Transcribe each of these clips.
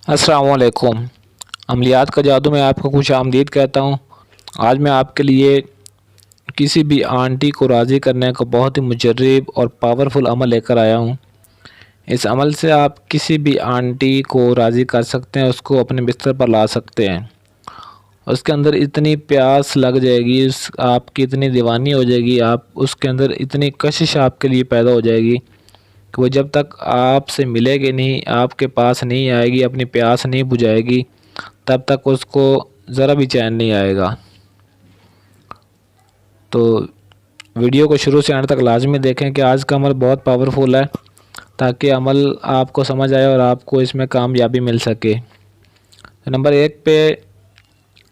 अस्सलाम वालेकुम। अमलियात का जादू में आपको खुश आमदीद कहता हूँ। आज मैं आपके लिए किसी भी आंटी को राज़ी करने का बहुत ही मुजर्रब और पावरफुल अमल लेकर आया हूँ। इस अमल से आप किसी भी आंटी को राज़ी कर सकते हैं, उसको अपने बिस्तर पर ला सकते हैं। उसके अंदर इतनी प्यास लग जाएगी, उस आपकी इतनी दीवानी हो जाएगी, आप उसके अंदर इतनी कशिश आपके लिए पैदा हो जाएगी कि वो जब तक आपसे मिलेगी नहीं, आपके पास नहीं आएगी, अपनी प्यास नहीं बुझाएगी, तब तक उसको ज़रा भी चैन नहीं आएगा। तो वीडियो को शुरू से अंत तक लाजमी देखें कि आज का अमल बहुत पावरफुल है, ताकि अमल आपको समझ आए और आपको इसमें कामयाबी मिल सके। नंबर 1 पे,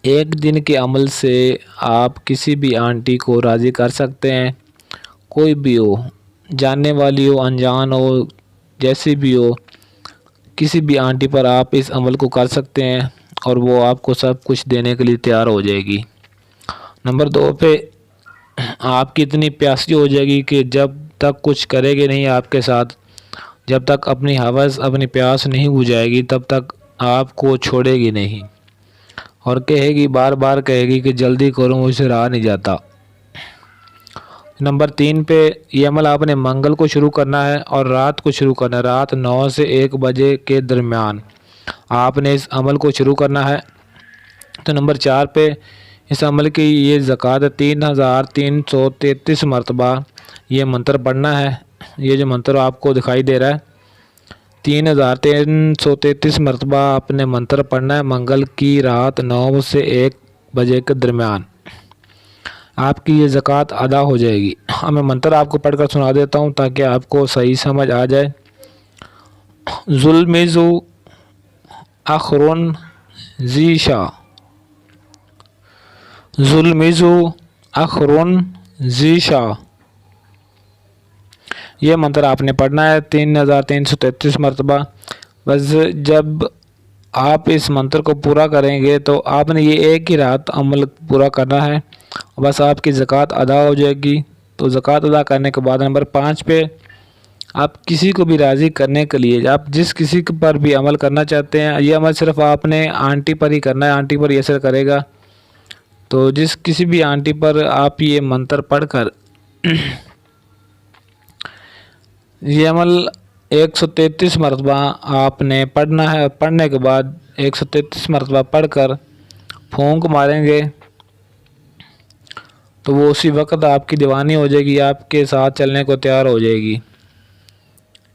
एक दिन के अमल से आप किसी भी आंटी को राज़ी कर सकते हैं। कोई भी हो, जानने वाली हो, अनजान हो, जैसी भी हो, किसी भी आंटी पर आप इस अमल को कर सकते हैं और वो आपको सब कुछ देने के लिए तैयार हो जाएगी। नंबर 2 पे, आपकी इतनी प्यासी हो जाएगी कि जब तक कुछ करेगी नहीं आपके साथ, जब तक अपनी हवस अपनी प्यास नहीं बुझाएगी, तब तक आपको छोड़ेगी नहीं और कहेगी, बार बार कहेगी कि जल्दी करो, मुझसे रहा नहीं जाता। नंबर 3 पे, ये अमल आपने मंगल को शुरू करना है और रात को शुरू करना है। रात 9 से 1 बजे के दरमियान आपने इस अमल को शुरू करना है। तो नंबर 4 पे, इस अमल की ये ज़कात 3333 मरतबा ये मंत्र पढ़ना है। ये जो मंत्र आपको दिखाई दे रहा है, 3333 मरतबा आपने मंत्र पढ़ना है मंगल की रात 9 से 1 बजे के दरमियान। आपकी ये ज़कात अदा हो जाएगी। मैं मंत्र आपको पढ़कर सुना देता हूँ ताकि आपको सही समझ आ जाए। जुल्मिज़ु अखरुन जीशा, जुल्मिज़ु अखरुन जीशा। ये मंत्र आपने पढ़ना है 3333 मरतबा। बस जब आप इस मंत्र को पूरा करेंगे तो आपने ये एक ही रात अमल पूरा करना है, बस आपकी ज़कात अदा हो जाएगी। तो ज़कात अदा करने के बाद नंबर 5 पे, आप किसी को भी राज़ी करने के लिए आप जिस किसी पर भी अमल करना चाहते हैं, ये अमल सिर्फ आपने आंटी पर ही करना है, आंटी पर ये असर करेगा। तो जिस किसी भी आंटी पर आप ये मंत्र पढ़कर ये अमल 133 मरतबा आपने पढ़ना है। पढ़ने के बाद 133 मरतबा पढ़कर फूंक मारेंगे तो वो उसी वक्त आपकी दीवानी हो जाएगी, आपके साथ चलने को तैयार हो जाएगी,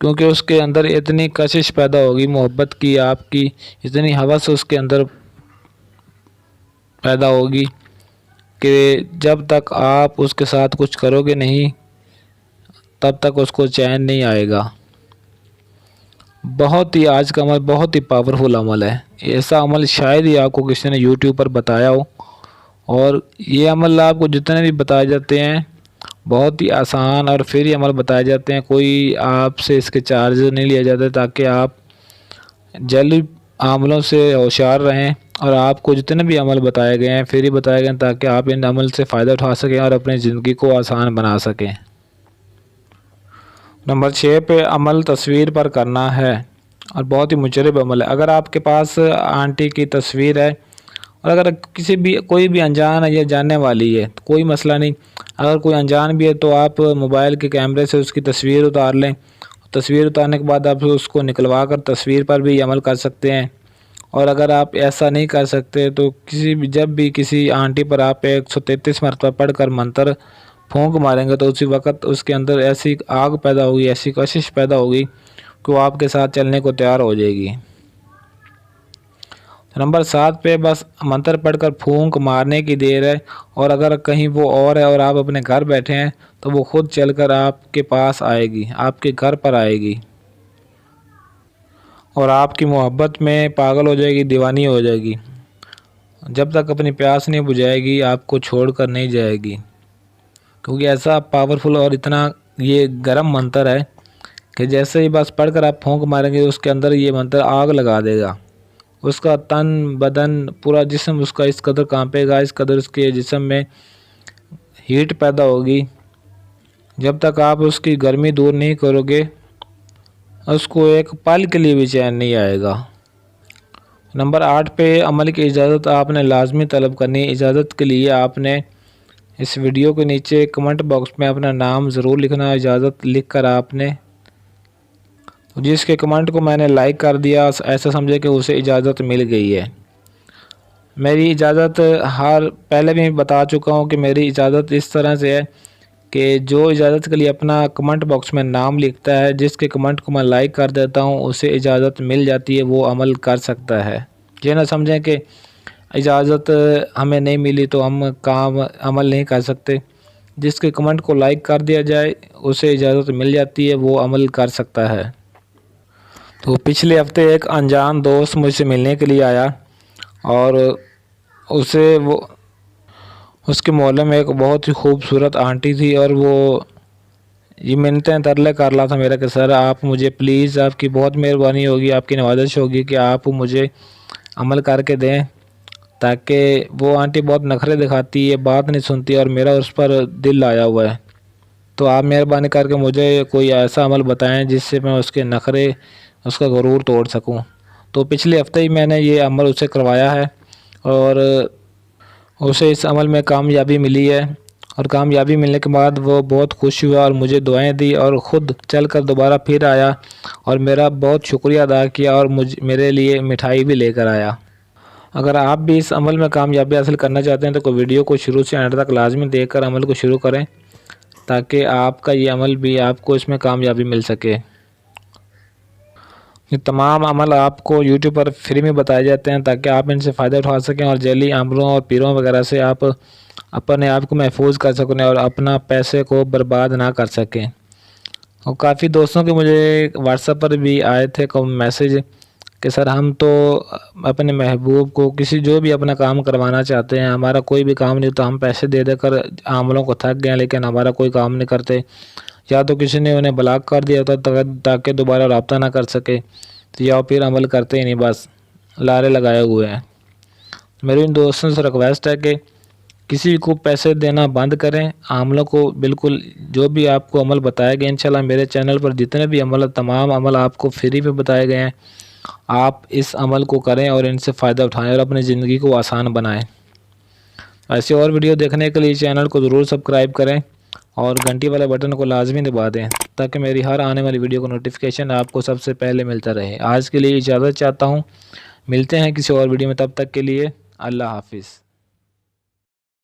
क्योंकि उसके अंदर इतनी कशिश पैदा होगी मोहब्बत की, आपकी इतनी हवस उसके अंदर पैदा होगी कि जब तक आप उसके साथ कुछ करोगे नहीं, तब तक उसको चैन नहीं आएगा। बहुत ही आज का अमल बहुत ही पावरफुल अमल है। ऐसा अमल शायद ही आपको किसी ने यूट्यूब पर बताया हो, और ये अमल आपको जितने भी बताए जाते हैं बहुत ही आसान और फ्री अमल बताए जाते हैं। कोई आपसे इसके चार्ज नहीं लिया जाता, ताकि आप जल्दी अमलों से होशियार रहें और आपको जितने भी अमल बताए गए हैं फ्री बताए गए हैं, ताकि आप इन अमल से फ़ायदा उठा सकें और अपनी ज़िंदगी को आसान बना सकें। नंबर 6 पे, अमल तस्वीर पर करना है और बहुत ही मुजरब अमल है। अगर आपके पास आंटी की तस्वीर है और अगर किसी भी कोई भी अनजान है या जानने वाली है तो कोई मसला नहीं। अगर कोई अनजान भी है तो आप मोबाइल के कैमरे से उसकी तस्वीर उतार लें। तस्वीर उतारने के बाद आप उसको निकलवा कर तस्वीर पर भी अमल कर सकते हैं। और अगर आप ऐसा नहीं कर सकते तो जब भी किसी आंटी पर आप 133 मरतबा पढ़कर मंत्र फूंक मारेंगे तो उसी वक्त उसके अंदर ऐसी आग पैदा होगी, ऐसी कशिश पैदा होगी कि वो आपके साथ चलने को तैयार हो जाएगी। नंबर 7 पे, बस मंत्र पढ़कर फूंक मारने की देर है, और अगर कहीं वो और है और आप अपने घर बैठे हैं तो वो खुद चलकर आपके पास आएगी, आपके घर पर आएगी और आपकी मोहब्बत में पागल हो जाएगी, दीवानी हो जाएगी। जब तक अपनी प्यास नहीं बुझाएगी आपको छोड़कर नहीं जाएगी, क्योंकि ऐसा पावरफुल और इतना ये गर्म मंत्र है कि जैसे ही बस पढ़कर आप फूंक मारेंगे उसके अंदर ये मंत्र आग लगा देगा। उसका तन बदन पूरा जिस्म उसका इस कदर कांपेगा, इस कदर उसके जिस्म में हीट पैदा होगी। जब तक आप उसकी गर्मी दूर नहीं करोगे उसको एक पल के लिए भी चैन नहीं आएगा। नंबर 8 पे अमल की इजाज़त आपने लाजमी तलब करनी है। इजाज़त के लिए आपने इस वीडियो के नीचे कमेंट बॉक्स में अपना नाम ज़रूर लिखना है। इजाज़त लिख कर आपने जिसके कमेंट को मैंने लाइक कर दिया, ऐसा समझे कि उसे इजाज़त मिल गई है। मेरी इजाज़त पहले भी बता चुका हूँ कि मेरी इजाज़त इस तरह से है कि जो इजाज़त के लिए अपना कमेंट बॉक्स में नाम लिखता है, जिसके कमेंट को मैं लाइक कर देता हूँ, उसे इजाज़त मिल जाती है, वो अमल कर सकता है। ये ना समझें कि इजाज़त हमें नहीं मिली तो हम काम अमल नहीं कर सकते। जिसके कमेंट को लाइक कर दिया जाए उसे इजाज़त मिल जाती है, वो अमल कर सकता है। तो पिछले हफ्ते एक अनजान दोस्त मुझसे मिलने के लिए आया और उसके मोहल्ले में एक बहुत ही खूबसूरत आंटी थी और वो ये मिन्नतें तरले कर रहा था मेरा कि सर आप मुझे प्लीज़, आपकी बहुत मेहरबानी होगी, आपकी नवाज़िश होगी कि आप मुझे अमल करके दें। ताकि वो आंटी बहुत नखरे दिखाती है, बात नहीं सुनती और मेरा उस पर दिल आया हुआ है। तो आप मेहरबानी करके मुझे कोई ऐसा अमल बताएं जिससे मैं उसके नखरे, उसका गुरूर तोड़ सकूं। तो पिछले हफ्ते ही मैंने ये अमल उससे करवाया है और उसे इस अमल में कामयाबी मिली है। और कामयाबी मिलने के बाद वो बहुत खुश हुआ और मुझे दुआएं दी और ख़ुद चल कर दोबारा फिर आया और मेरा बहुत शुक्रिया अदा किया और मेरे लिए मिठाई भी लेकर आया। अगर आप भी इस अमल में कामयाबी हासिल करना चाहते हैं तो वीडियो को शुरू से एंड तक लाजमी देखकर अमल को शुरू करें ताकि आपका ये अमल भी आपको इसमें कामयाबी मिल सके। ये तमाम अमल आपको यूट्यूब पर फ्री में बताए जाते हैं ताकि आप इनसे फ़ायदा उठा सकें और जैली आमलों और पीरों वगैरह से आप अपने आप को महफूज कर सकें और अपना पैसे को बर्बाद ना कर सकें। और काफ़ी दोस्तों के मुझे व्हाट्सएप पर भी आए थे मैसेज कि सर हम तो अपने महबूब को किसी जो भी अपना काम करवाना चाहते हैं, हमारा कोई भी काम नहीं तो हम पैसे दे देकर आमलों को थक गए लेकिन हमारा कोई काम नहीं करते, या तो किसी ने उन्हें ब्लॉक कर दिया था ताकि दोबारा रब्ता ना कर सके, तो या फिर अमल करते ही नहीं, बस लारे लगाए हुए हैं। मेरे इन दोस्तों से रिक्वेस्ट है कि किसी को पैसे देना बंद करें, आमलों को बिल्कुल जो भी आपको अमल बताए गए इंशाल्लाह मेरे चैनल पर जितने भी अमल, तमाम अमल आपको फ्री में बताए गए हैं, आप इस अमल को करें और इनसे फ़ायदा उठाएं और अपनी ज़िंदगी को आसान बनाएं। ऐसे और वीडियो देखने के लिए चैनल को ज़रूर सब्सक्राइब करें और घंटी वाले बटन को लाजमी दबा दें ताकि मेरी हर आने वाली वीडियो का नोटिफिकेशन आपको सबसे पहले मिलता रहे। आज के लिए इजाज़त चाहता हूँ, मिलते हैं किसी और वीडियो में, तब तक के लिए अल्लाह हाफिज़।